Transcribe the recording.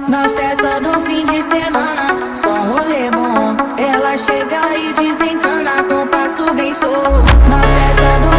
Na festa do fim de semana, só rolê bom. Ela chega e desencana com passo bem show. Na festa do